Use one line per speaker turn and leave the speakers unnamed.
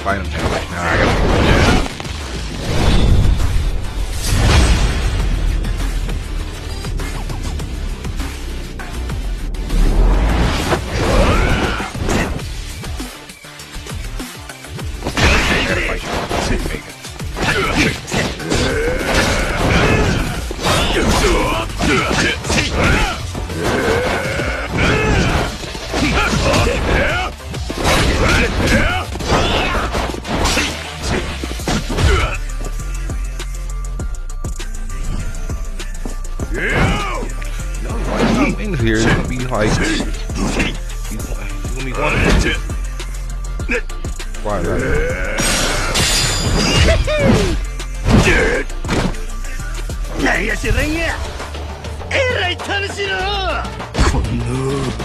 fight him now. Nah, I gotta. Things here is gonna be like he's gonna be one of them. Right. なんや知らんやえらい楽しいなこの